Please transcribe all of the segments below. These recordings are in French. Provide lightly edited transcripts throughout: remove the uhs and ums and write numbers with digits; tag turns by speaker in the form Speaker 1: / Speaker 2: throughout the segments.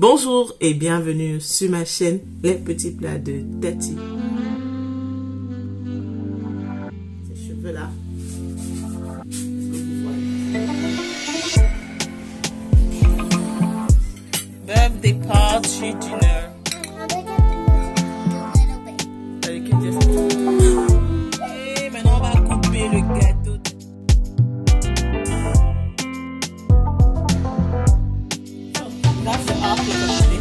Speaker 1: Bonjour et bienvenue sur ma chaîne Les Petits Plats de Tati. Ces cheveux là. Birthday party dinner. Et maintenant on va couper le gâteau. That's the outfit of today.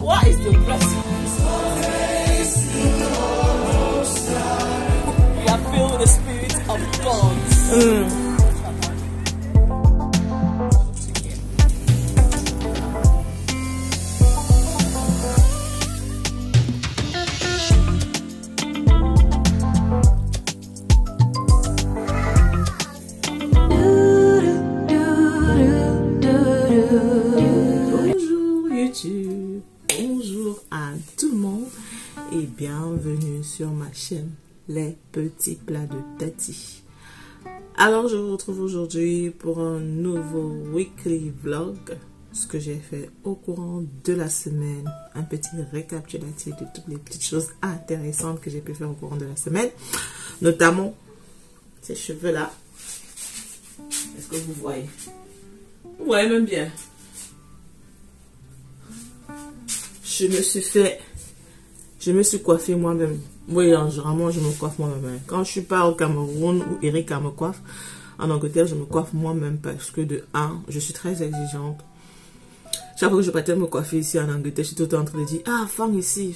Speaker 1: What is the blessing? We are filled with the spirit of God. Bonjour à tout le monde et bienvenue sur ma chaîne Les Petits Plats de Tati. Alors je vous retrouve aujourd'hui pour un nouveau weekly vlog, ce que j'ai fait au courant de la semaine, un petit récapitulatif de toutes les petites choses intéressantes que j'ai pu faire au courant de la semaine, notamment ces cheveux là. Est-ce que vous voyez? Vous voyez même bien. Je me suis coiffée moi-même. Oui, généralement, je me coiffe moi-même. Quand je suis pas au Cameroun où Erika me coiffe, en Angleterre, je me coiffe moi-même parce que de 1, je suis très exigeante. Chaque fois que je partais me coiffer ici en Angleterre, je suis tout le temps en train de dire, ah, fends ici,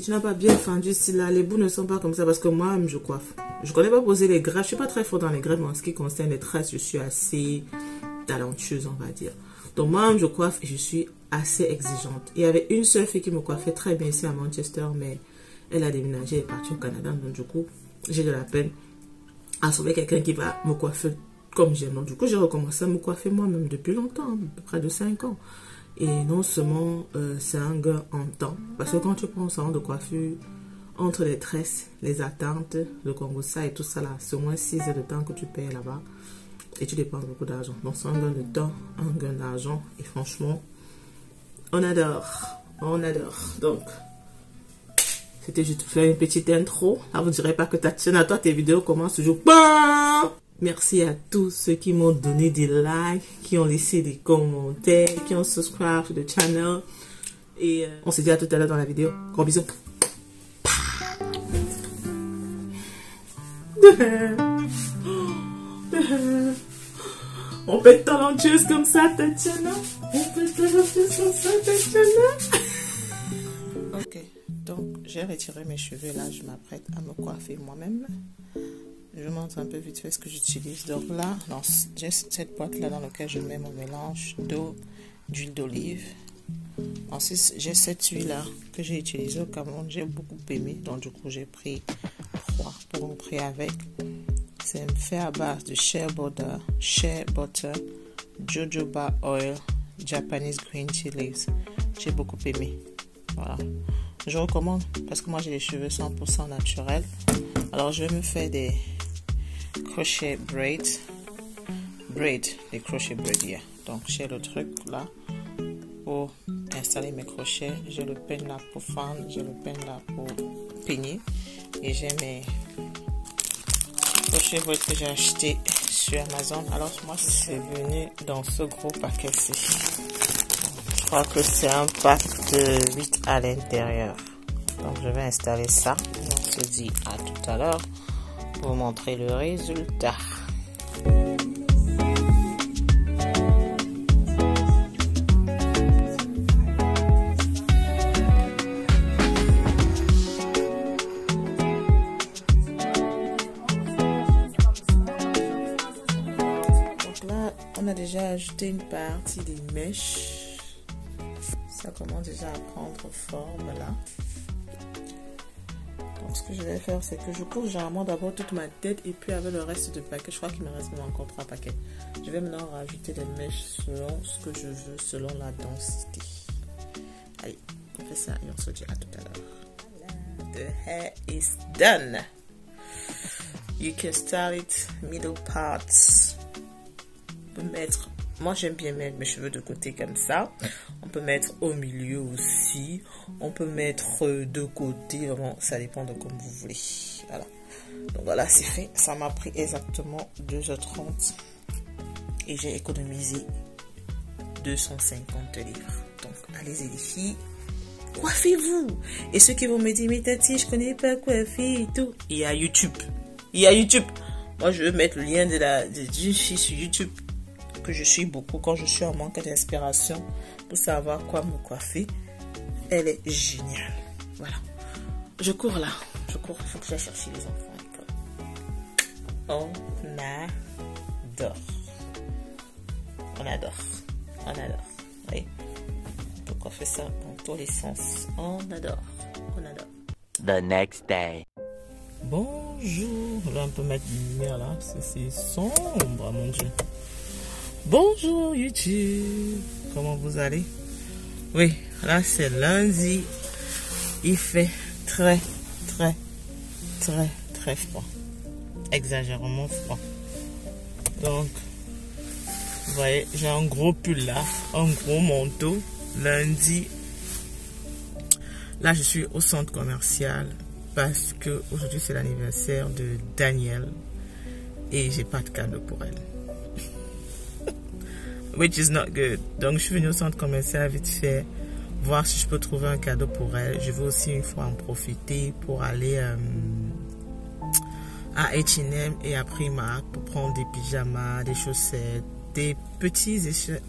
Speaker 1: tu n'as pas bien fendu ici, là, les bouts ne sont pas comme ça parce que moi-même, je coiffe. Je connais pas poser les greffes, je suis pas très forte dans les greffes, mais en ce qui concerne les tresses, je suis assez talentueuse, on va dire. Donc moi, je coiffe et je suis assez exigeante. Il y avait une seule fille qui me coiffait très bien ici à Manchester, mais elle a déménagé et est partie au Canada. Donc du coup, j'ai de la peine à trouver quelqu'un qui va me coiffer comme j'aime. Donc du coup, j'ai recommencé à me coiffer moi-même depuis longtemps, à peu près de 5 ans. Et non seulement c'est un gain en temps, parce que quand tu prends un salon de coiffure, entre les tresses, les attentes, le Congossa et tout ça là, c'est au moins 6 heures de temps que tu payes là-bas. Et tu dépenses beaucoup d'argent. Donc c'est un gain de temps, un gain d'argent. Et franchement, on adore. On adore. Donc, c'était juste faire une petite intro. Là, vous ne direz pas que ta chaîne à toi, tes vidéos commencent toujours. Bam! Merci à tous ceux qui m'ont donné des likes, qui ont laissé des commentaires, qui ont subscribe sur le channel. Et on se dit à tout à l'heure dans la vidéo. Gros bisous. On peut être talentueuse comme ça, Tatiana. On peut être talentueuse comme ça, Tatiana. Ok, donc j'ai retiré mes cheveux là. Je m'apprête à me coiffer moi-même. Je vous montre un peu vite fait ce que j'utilise. Donc là, j'ai cette boîte là dans laquelle je mets mon mélange d'eau, d'huile d'olive. Ensuite, j'ai cette huile là que j'ai utilisée au Cameroun. J'ai beaucoup aimé. Donc du coup, j'ai pris 3 pour rentrer avec. C'est fait à base de shea butter, jojoba oil, Japanese green tea leaves. J'ai beaucoup aimé. Voilà. Je recommande parce que moi j'ai les cheveux 100% naturels. Alors je vais me faire des crochet braids. Des crochet braids here. Donc j'ai le truc là pour installer mes crochets. J'ai le pen là pour fendre, j'ai le pen là pour peigner. Et j'ai mes crochet braids que j'ai acheté sur Amazon. Alors moi c'est venu dans ce gros paquet-ci. Je crois que c'est un pack de 8 à l'intérieur. Donc je vais installer ça. On se dit à tout à l'heure pour vous montrer le résultat. On a déjà ajouté une partie des mèches. Ça commence déjà à prendre forme là. Donc ce que je vais faire, c'est que je couvre généralement d'abord toute ma tête et puis avec le reste de paquet, je crois qu'il me reste encore 3 paquets. Je vais maintenant rajouter des mèches selon ce que je veux, selon la densité. Allez, on fait ça et on se dit à tout à l'heure. The hair is done. You can start it middle parts. Mettre, moi j'aime bien mettre mes cheveux de côté comme ça. On peut mettre au milieu aussi. On peut mettre de côté. Vraiment, ça dépend de comme vous voulez. Voilà. Donc voilà, c'est fait. Ça m'a pris exactement 2h30. Et j'ai économisé 250 livres. Donc, allez-y les filles. Coiffez-vous. Et ceux qui vont me dire, mais Tati, je connais pas coiffer et tout. Il y a YouTube. Il y a YouTube. Moi, je vais mettre le lien d'une fille sur YouTube que je suis beaucoup quand je suis en manque d'inspiration pour savoir quoi me coiffer. Elle est géniale. Voilà. Je cours là. Je cours. Il faut que j'aille chercher les enfants à l'école. On adore. On adore. On adore. Oui. On fait ça dans tous les sens. On adore. On adore.
Speaker 2: The next day.
Speaker 1: Bonjour. Je vais un peu mettre de lumière là. C'est sombre, mon Dieu. Bonjour YouTube. Comment vous allez? Oui, là c'est lundi. Il fait très froid. Exagérément froid. Donc, vous voyez, j'ai un gros pull là. Un gros manteau. Lundi, là je suis au centre commercial parce que aujourd'hui c'est l'anniversaire de Daniel et j'ai pas de cadeau pour elle. Which is not good. Donc je suis venue au centre commercial vite fait voir si je peux trouver un cadeau pour elle. Je veux aussi une fois en profiter pour aller à H&M et à Primark pour prendre des pyjamas, des chaussettes, des petits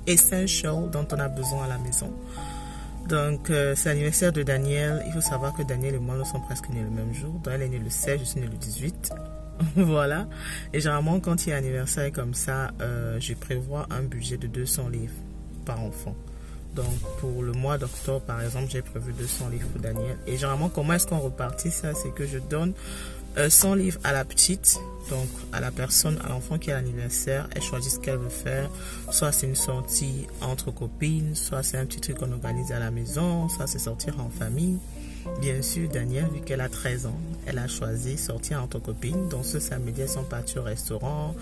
Speaker 1: essentials dont on a besoin à la maison. Donc, c'est l'anniversaire de Daniel. Il faut savoir que Daniel et moi, nous sommes presque nés le même jour. Donc, elle est née le 16, je suis née le 18. Voilà. Et généralement, quand il y a un anniversaire comme ça, je prévois un budget de 200 livres par enfant. Donc, pour le mois d'octobre, par exemple, j'ai prévu 200 livres pour Daniel. Et généralement, comment est-ce qu'on repartit ça? C'est que je donne 100 livres à la petite, donc à la personne, à l'enfant qui a l'anniversaire. Elle choisit ce qu'elle veut faire. Soit c'est une sortie entre copines, soit c'est un petit truc qu'on organise à la maison, soit c'est sortir en famille. Bien sûr, Daniel, vu qu'elle a 13 ans, elle a choisi sortir entre copines. Donc ce samedi, elles sont parties au restaurant.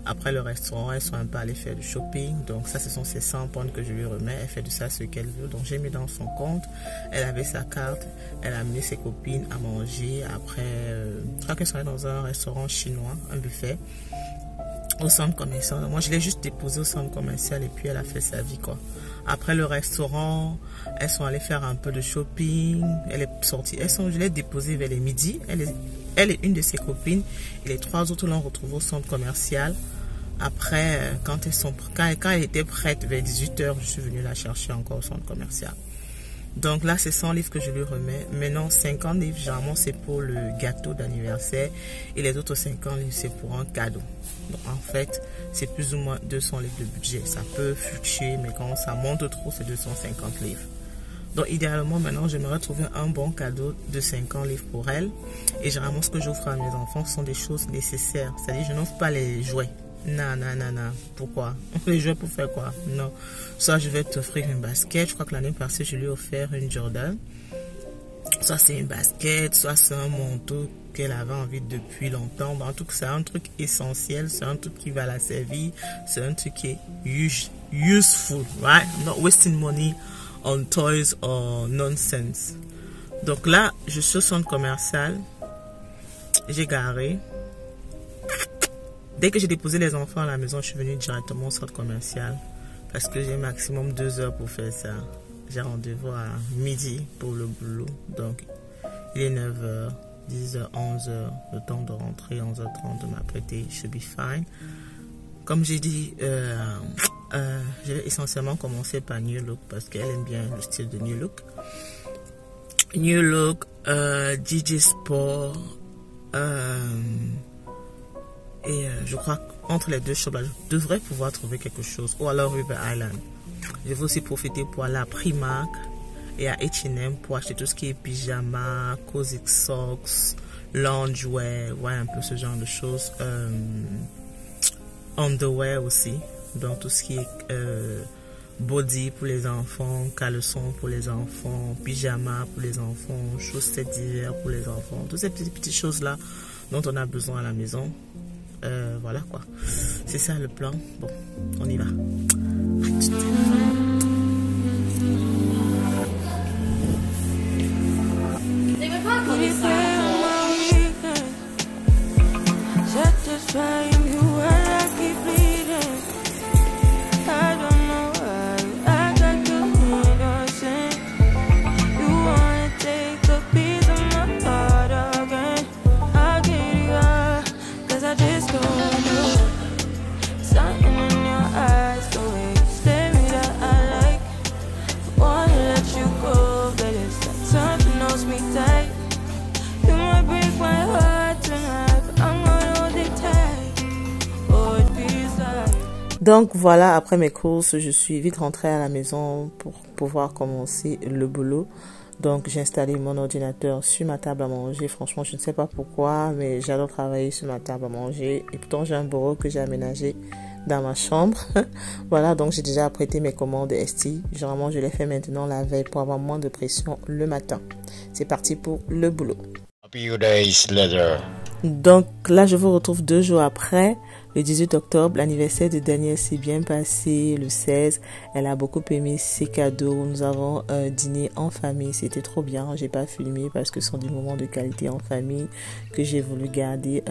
Speaker 1: Après le restaurant, elles sont un peu allées faire du shopping. Donc ça, ce sont ces 100 pounds que je lui remets. Elle fait de ça ce qu'elle veut. Donc j'ai mis dans son compte. Elle avait sa carte. Elle a amené ses copines à manger. Après, je crois qu'elles sont allées dans un restaurant chinois, un buffet, au centre commercial. Moi, je l'ai juste déposée au centre commercial et puis elle a fait sa vie, quoi. Après le restaurant, elles sont allées faire un peu de shopping. Elle est sortie. Je l'ai déposée vers les midi. Elle est une de ses copines et les 3 autres l'ont retrouvée au centre commercial. Après, quand elle était prête vers 18h, je suis venue la chercher encore au centre commercial. Donc là, c'est 100 livres que je lui remets. Maintenant, 50 livres, généralement, c'est pour le gâteau d'anniversaire. Et les autres 50 livres, c'est pour un cadeau. Donc, en fait, c'est plus ou moins 200 livres de budget. Ça peut fluctuer, mais quand ça monte trop, c'est 250 livres. Donc, idéalement, maintenant, j'aimerais trouver un bon cadeau de 50 livres pour elle. Et généralement, ce que j'offre à mes enfants sont des choses nécessaires. C'est-à-dire, je n'offre pas les jouets. Non. Pourquoi? Les jouets pour faire quoi? Non. Soit je vais t'offrir une basket. Je crois que l'année passée, je lui ai offert une Jordan. Soit c'est une basket, soit c'est un manteau qu'elle avait envie depuis longtemps. En tout cas, c'est un truc essentiel. C'est un truc qui va la servir. C'est un truc qui est useful, right? Not wasting money on toys or nonsense. Donc là, je suis au centre commercial. J'ai garé. Dès que j'ai déposé les enfants à la maison, je suis venue directement au centre commercial parce que j'ai maximum 2 heures pour faire ça. J'ai rendez-vous à midi pour le boulot. Donc, il est 9h, 10h, 11h, le temps de rentrer, 11h30, de m'apprêter, je should be fine. Comme j'ai dit, je vais essentiellement commencer par New Look parce qu'elle aime bien le style de New Look. New Look, DJ Sport, et je crois qu'entre les deux shops, je devrais pouvoir trouver quelque chose. Ou alors River Island. Je vais aussi profiter pour aller à Primark et à H&M pour acheter tout ce qui est pyjama, cozy socks, loungewear, ouais, un peu ce genre de choses. Underwear aussi. Donc tout ce qui est body pour les enfants, caleçon pour les enfants, pyjama pour les enfants, chaussettes d'hiver pour les enfants. Toutes ces petites choses-là dont on a besoin à la maison. Voilà quoi. C'est ça le plan. Bon, on y va. Donc voilà, après mes courses, je suis vite rentrée à la maison pour pouvoir commencer le boulot. Donc j'ai installé mon ordinateur sur ma table à manger. Franchement, je ne sais pas pourquoi, mais j'adore travailler sur ma table à manger. Et pourtant, j'ai un bureau que j'ai aménagé dans ma chambre. Voilà, donc j'ai déjà apprêté mes commandes ST. Généralement, je les fais maintenant la veille pour avoir moins de pression le matin. C'est parti pour le boulot.
Speaker 3: A few days later.
Speaker 1: Donc là, je vous retrouve 2 jours après, le 18 octobre. L'anniversaire de Danielle s'est bien passé, le 16. Elle a beaucoup aimé ses cadeaux. Nous avons dîné en famille. C'était trop bien. J'ai pas filmé parce que ce sont des moments de qualité en famille que j'ai voulu garder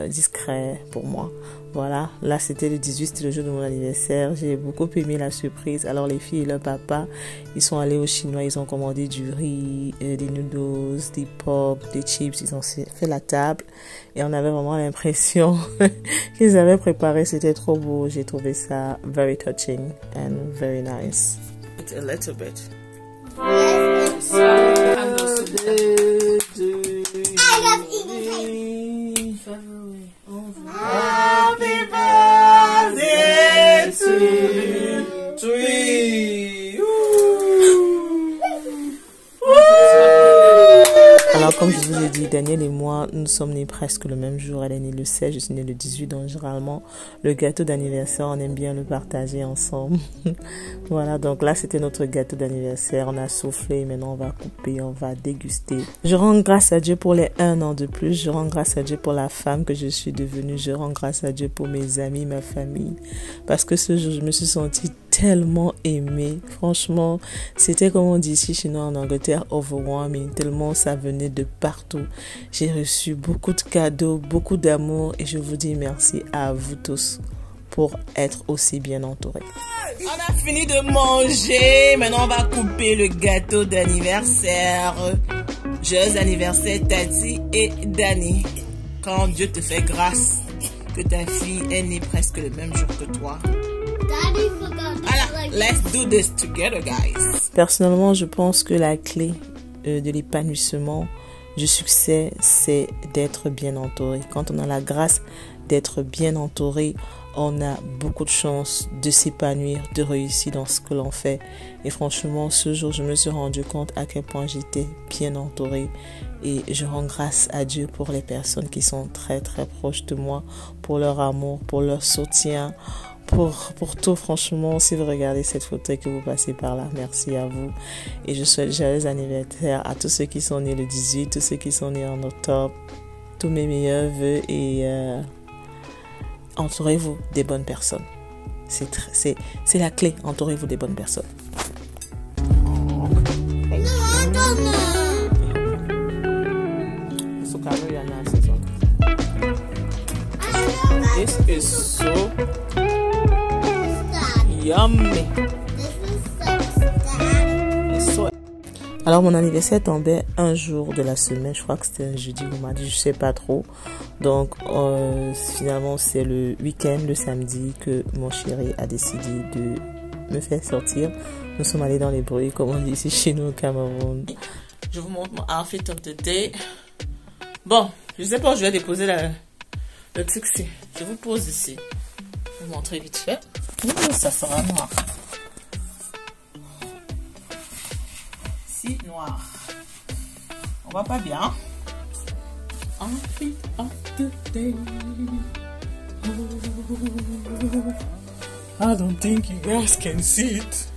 Speaker 1: discret pour moi. Voilà, là c'était le 18, c'était le jour de mon anniversaire. J'ai beaucoup aimé la surprise. Alors les filles et leur papa, ils sont allés au chinois, ils ont commandé du riz, des noodles, des pop, des chips. Ils ont fait la table et on avait vraiment l'impression qu'ils avaient préparé. C'était trop beau. J'ai trouvé ça very touching and very nice. A little bit. Happy birthday to you. Alors, comme je vous ai dit, Danielle et moi, nous sommes nés presque le même jour. Elle est née le 16, je suis née le 18. Donc, généralement, le gâteau d'anniversaire, on aime bien le partager ensemble. Voilà, donc là, c'était notre gâteau d'anniversaire. On a soufflé, maintenant on va couper, on va déguster. Je rends grâce à Dieu pour les 1 an de plus. Je rends grâce à Dieu pour la femme que je suis devenue. Je rends grâce à Dieu pour mes amis, ma famille. Parce que ce jour, je me suis sentie tellement aimée. Franchement, c'était comme on dit ici chez nous en Angleterre, overwhelming, tellement ça venait de partout. J'ai reçu beaucoup de cadeaux, beaucoup d'amour et je vous dis merci à vous tous pour être aussi bien entourés. On a fini de manger, maintenant on va couper le gâteau d'anniversaire. Joyeux anniversaire Tati et Dani. Quand Dieu te fait grâce que ta fille est née presque le même jour que toi. Alors, let's do this together, guys. Personnellement, je pense que la clé de l'épanouissement, du succès, c'est d'être bien entouré. Quand on a la grâce d'être bien entouré, on a beaucoup de chances de s'épanouir, de réussir dans ce que l'on fait. Et franchement, ce jour, je me suis rendu compte à quel point j'étais bien entourée. Et je rends grâce à Dieu pour les personnes qui sont très, très proches de moi, pour leur amour, pour leur soutien, pour tout. Franchement, si vous regardez cette photo et que vous passez par là, merci à vous. Et je souhaite joyeux anniversaire à tous ceux qui sont nés le 18, tous ceux qui sont nés en octobre. Tous mes meilleurs vœux et entourez-vous des bonnes personnes. C'est la clé, entourez-vous des bonnes personnes. This is so yummy. Alors mon anniversaire tombait un jour de la semaine, je crois que c'était un jeudi ou mardi, je sais pas trop. Donc finalement c'est le week-end, le samedi, que mon chéri a décidé de me faire sortir. Nous sommes allés dans les bruits, comme on dit ici chez nous au Cameroun. Je vous montre mon outfit of the day. Bon, je sais pas où je vais déposer le truc ici. Je vous pose ici. Je vais vous montrer vite fait. Ça sera noir. Si, noir. On va pas bien. Outfit of the day. I don't think you guys can see it.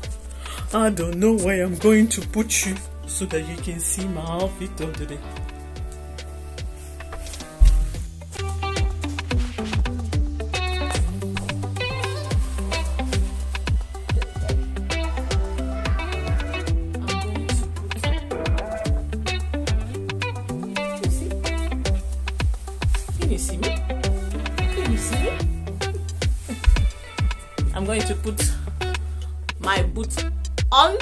Speaker 1: I don't know where I'm going to put you so that you can see my outfit of the day. I'm going to put my boots on.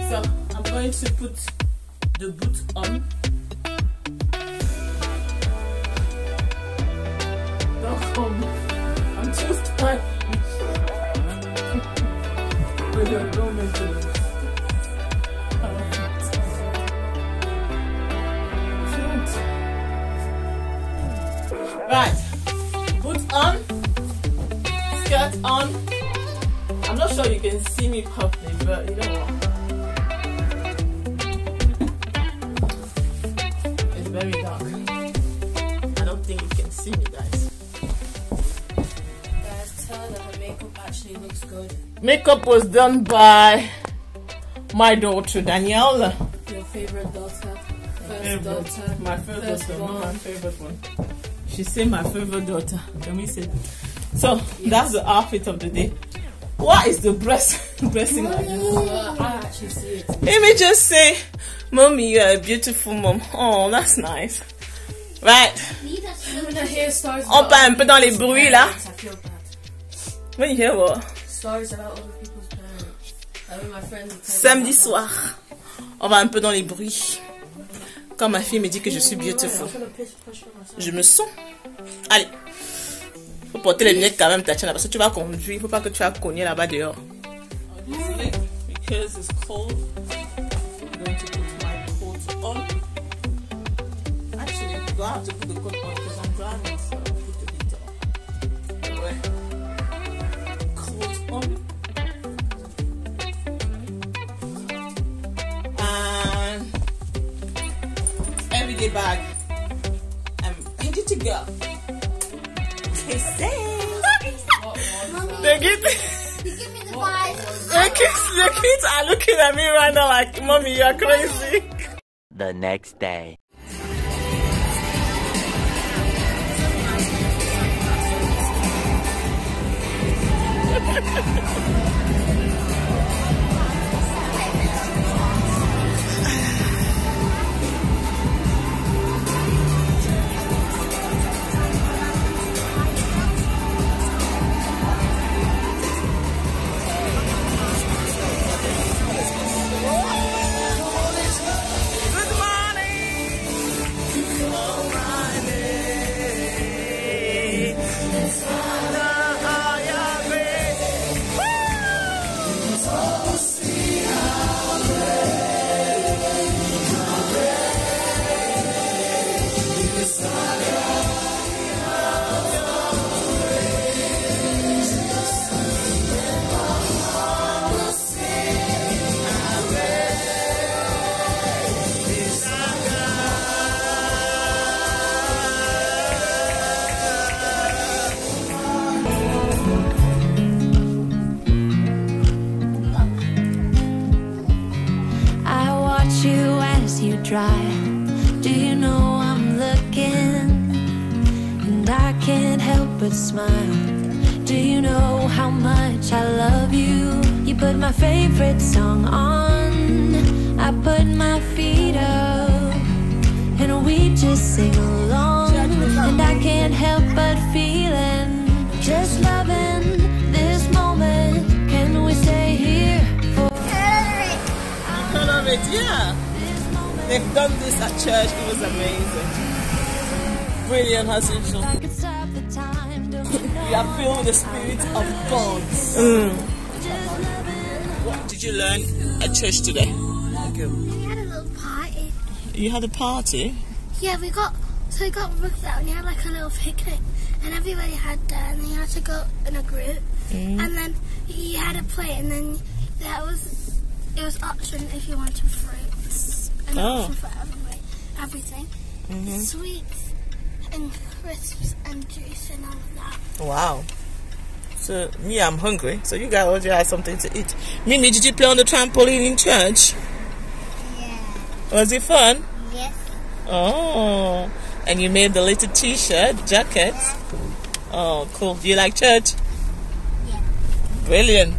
Speaker 1: So I'm going to put the boot on. Don't come. I'm too tired. But you're no maintenance. light on. I'm not sure you can see me properly, but you know what? It's very dark. I don't think you can see me, guys.
Speaker 4: Guys, tell her that her makeup actually looks good.
Speaker 1: Makeup was done by my daughter Danielle.
Speaker 4: Your favorite daughter.
Speaker 1: My favorite daughter, not my favorite one. She said my favorite daughter. Let me say. So that's the outfit of the day. What is the dressing like this?
Speaker 4: I actually see it.
Speaker 1: Let me just say, Mommy, you're a beautiful mom. Oh, that's nice. Right.
Speaker 4: When I hear stories
Speaker 1: On part un peu dans les bruits là.
Speaker 4: I feel bad.
Speaker 1: When you hear what?
Speaker 4: Stories about other people's parents. Like my friends
Speaker 1: Samedi soir, on va un peu dans les bruits. Quand ma fille me dit que je suis beautiful, je me sens. Allez. Faut porter les lunettes quand même, Tatiana, parce que tu vas conduire. Faut pas que tu vas cogner là-bas dehors. Because it's cold, I'm going to put my coat on. Actually, you don't have to put the coat on because I'm driving, so I'll put the heat on. Anyway, coat on. And everyday bag. I'm ready to go. They give me the vibe. Your kids are looking at me right now like, Mommy, you're crazy.
Speaker 2: The next day.
Speaker 5: Do you know I'm looking and I can't help but smile? Do you know how much I love you? You put my favorite song on, I put my feet up, and we just sing along. And I can't help but feeling, just loving this moment. Can we stay here for
Speaker 1: Yeah. They've done this at church. It was amazing. Brilliant, as usual. You are filled with the Spirit of God. What did you learn at church today?
Speaker 6: We had a little party.
Speaker 1: You had a party?
Speaker 6: Yeah, we got rugged out and we had like a little picnic, and everybody had that, and you had to go in a group, and then you had a plate, and then it was option if you wanted fruits. And option for everything. Sweets and crisps and juice and all of that.
Speaker 1: Wow. So, me, I'm hungry. So, you guys already had something to eat. Mimi, did you play on the trampoline in church?
Speaker 6: Yeah.
Speaker 1: Was it fun?
Speaker 6: Yes.
Speaker 1: Oh. And you made the little t-shirt, jacket?
Speaker 6: Yeah.
Speaker 1: Oh, cool. Do you like church?
Speaker 6: Yeah.
Speaker 1: Brilliant.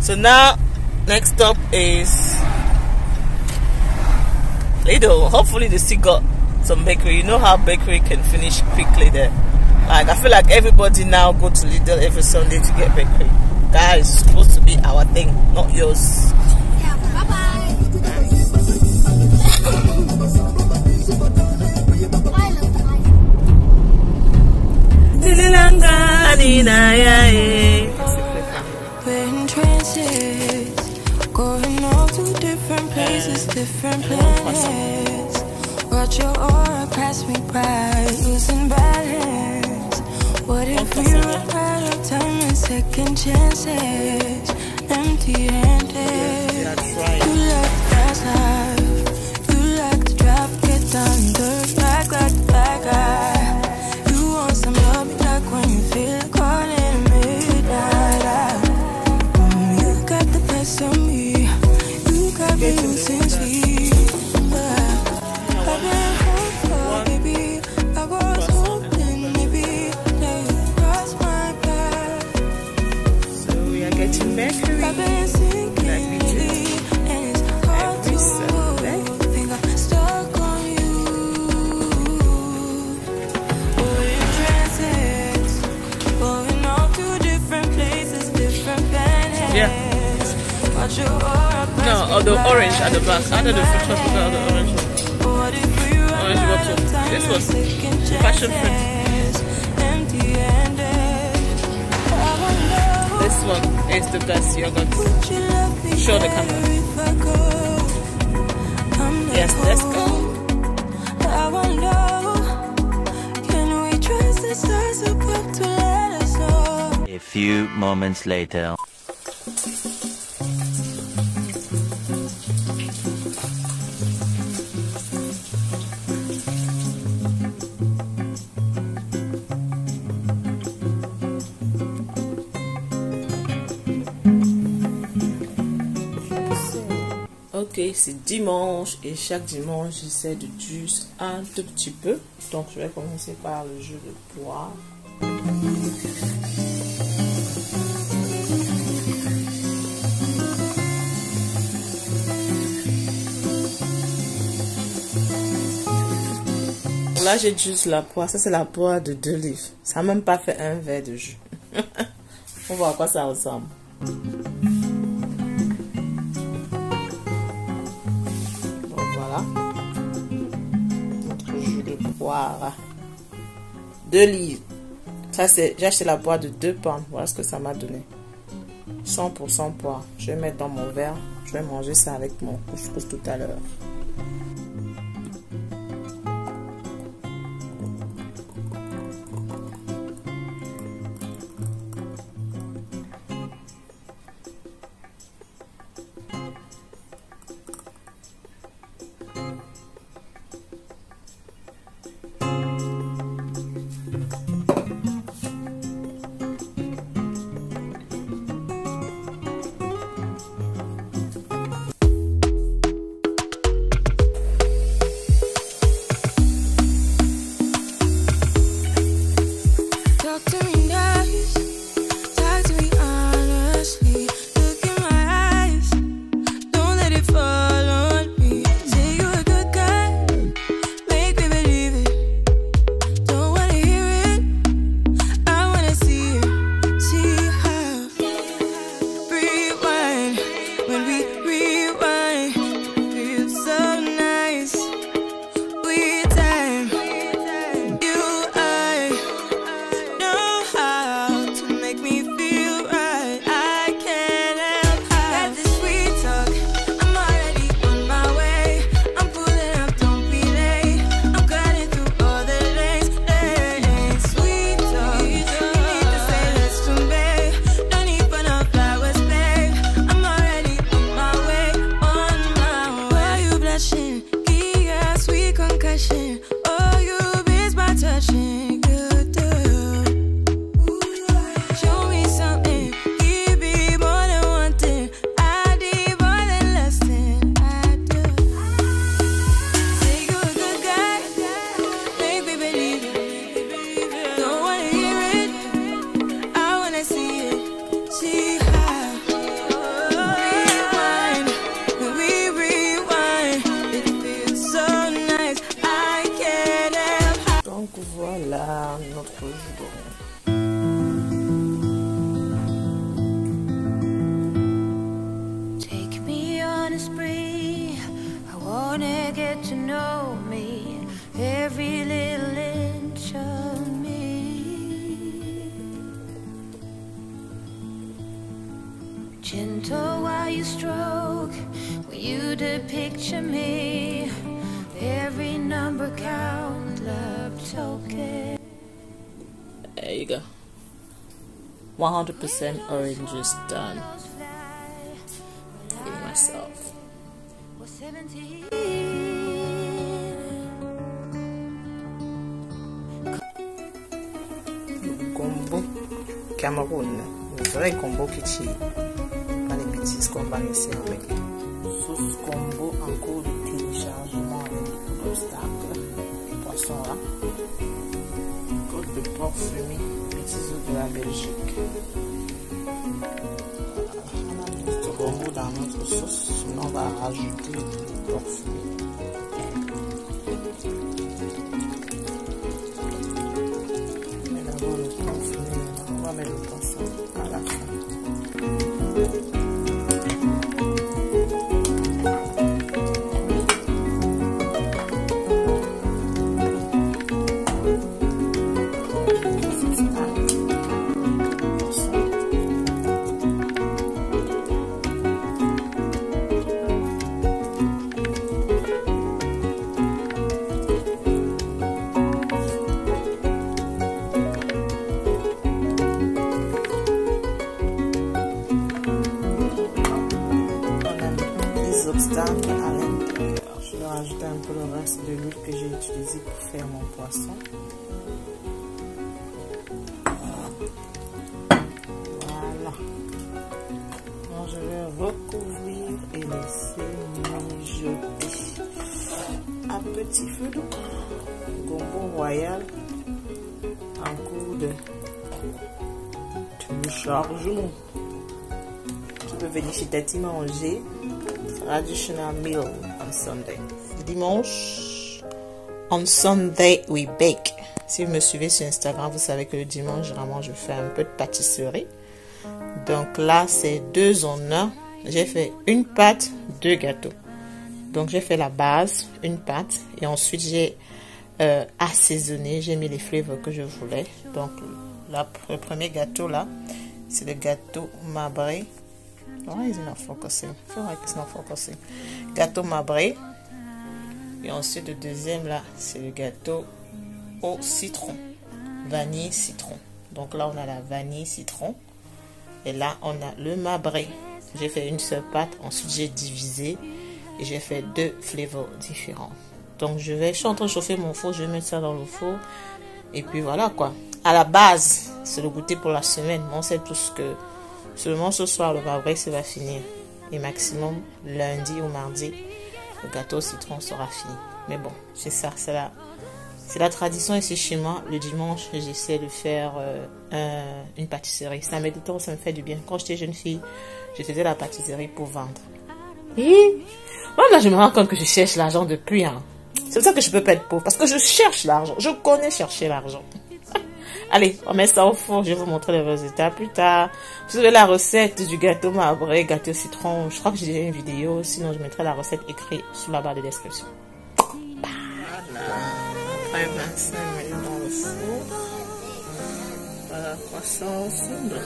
Speaker 1: So, now, next up is Lidl. Hopefully they still got some bakery. You know how bakery can finish quickly there. Like, I feel like everybody now go to Lidl every Sunday to get bakery. Guys, it's supposed to be our thing, not yours.
Speaker 6: Yeah, bye-bye.
Speaker 5: We're in transit, going all to different places, different planets. Watch your aura pass me by, losing balance. What if we run out of time? second chances, empty-handed. You like the fast life, you like to drive, get down dirt, like the bad guy. You want some love, like when you feel like calling midnight. You got the best of me, you got me losing sleep. I've been hopeful, baby. I was hoping maybe that you cross my path.
Speaker 1: So we are getting Mercury.
Speaker 5: I've been sinking lately, and it's hard to think I'm stuck on you. We're in transit, going off to different places, different planets.
Speaker 1: Yeah.
Speaker 5: But you are a
Speaker 1: No, or the orange at the back. I don't know if it was the orange one. Orange bottle. This was passion fruit. This one is the best yogurt. Show the camera. Yes, let's go.
Speaker 2: A few moments later.
Speaker 1: Ok, c'est dimanche et chaque dimanche j'essaie de juice un tout petit peu. Donc je vais commencer par le jus de poire. Là j'ai juste la poire, ça c'est la poire de 2 livres. Ça n'a même pas fait un verre de jus. On va voir à quoi ça ressemble. Notre jus de poire 2 livres. Ça c'est, j'ai acheté la poire de 2 pommes. Voilà ce que ça m'a donné. 100% poire. Je vais mettre dans mon verre. Je vais manger ça avec mon couscous tout à l'heure. Voilà notre jus d'orange.
Speaker 5: Take me on a spree. I wanna get to know me, every little inch of me. Gentle while you stroke, when you picture me, every number count, love token.
Speaker 1: There you go. 100% oranges done. Feeding myself. Gombo Cameroun, le vrai gombo kitchi, pas les bêtises qu'on va laisser avec. Sauce gombo en cours de téléchargement avec l'obstacle, poisson là, côte de porc fumée, petits œufs de la Belgique. On a mis ce gombo dans notre sauce, sinon on va rajouter du porc fumé. Je vais rajouter un peu le reste de l'huile que j'ai utilisé pour faire mon poisson. Voilà. Alors je vais recouvrir et laisser mijoter à petit feu doux. Gombo royal en cours de téléchargement. Tu peux venir chez Tati manger. Traditional meal on Sunday. Dimanche, on Sunday we bake. Si vous me suivez sur Instagram, vous savez que le dimanche, généralement, je fais un peu de pâtisserie. Donc là, c'est 2 en 1. J'ai fait une pâte, 2 gâteaux. Donc j'ai fait la base, une pâte, et ensuite j'ai assaisonné. J'ai mis les flavors que je voulais. Donc le premier gâteau là, c'est le gâteau Mabré. Why is it not focusing? I feel like it's not focusing. Gâteau Mabré. Et ensuite, le deuxième, là, c'est le gâteau au citron. Vanille, citron. Donc là, on a la vanille, citron. Et là, on a le Mabré. J'ai fait une seule pâte. Ensuite, j'ai divisé. Et j'ai fait 2 flavors différents. Donc, je suis en train de chauffer mon four. Je vais mettre ça dans le four. Et puis, voilà, quoi. À la base, c'est le goûter pour la semaine. On sait tous que seulement ce soir, le Mabré, ça va finir. Et maximum, lundi ou mardi, le gâteau au citron sera fini. Mais bon, c'est ça, c'est la tradition ici chez moi. Le dimanche, j'essaie de faire une pâtisserie. Ça me détend, ça me fait du bien. Quand j'étais jeune fille, je faisais la pâtisserie pour vendre. Et moi, là, je me rends compte que je cherche l'argent depuis. Hein. C'est pour ça que je peux pas être pauvre. Parce que je cherche l'argent. Je connais chercher l'argent. Allez, on met ça au four. Je vais vous montrer les résultats plus tard. Vous avez la recette du gâteau Mabré, gâteau citron. Je crois que j'ai déjà une vidéo. Sinon, je mettrai la recette écrite sous la barre de description. Voilà. Après 25 minutes dans le four. Voilà à quoi ça ressemble.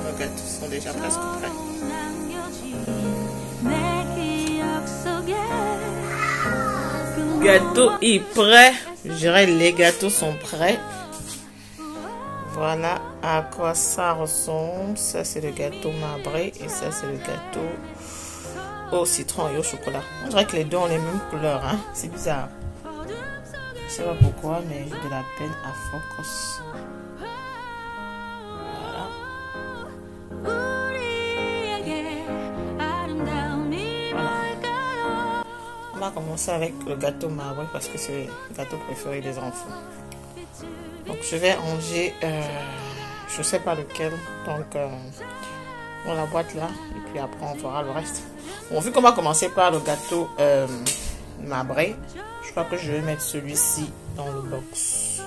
Speaker 1: Les gâteaux sont déjà presque prêts. Gâteau est prêt. Je dirais les gâteaux sont prêts. Voilà à quoi ça ressemble. Ça, c'est le gâteau Mabré. Et ça, c'est le gâteau au citron et au chocolat. On dirait que les deux ont les mêmes couleurs. Hein? C'est bizarre. Je sais pas pourquoi, mais j'ai de la peine à focus. Voilà. On va commencer avec le gâteau Mabré parce que c'est le gâteau préféré des enfants. Donc je vais ranger, je sais pas lequel, donc dans la boîte là, et puis après on fera le reste. Bon, vu qu'on va commencer par le gâteau Mabré, je crois que je vais mettre celui-ci dans le box.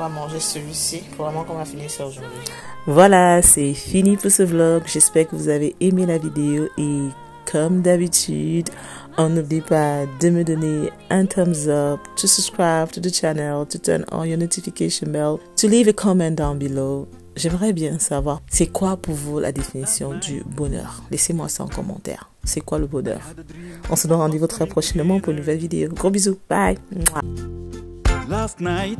Speaker 1: Manger celui-ci pour vraiment qu'on va finir ça aujourd'hui.
Speaker 7: Voilà, c'est fini pour ce vlog. J'espère que vous avez aimé la vidéo et
Speaker 1: comme d'habitude, on n'oublie pas de me donner un thumbs up, to subscribe to the channel, to turn on your notification bell, to leave a comment down below. J'aimerais bien savoir, c'est quoi pour vous la définition du bonheur? Laissez-moi ça en commentaire. C'est quoi le bonheur? On se donne rendez-vous très prochainement pour une nouvelle vidéo. Gros bisous. Bye.
Speaker 7: Last night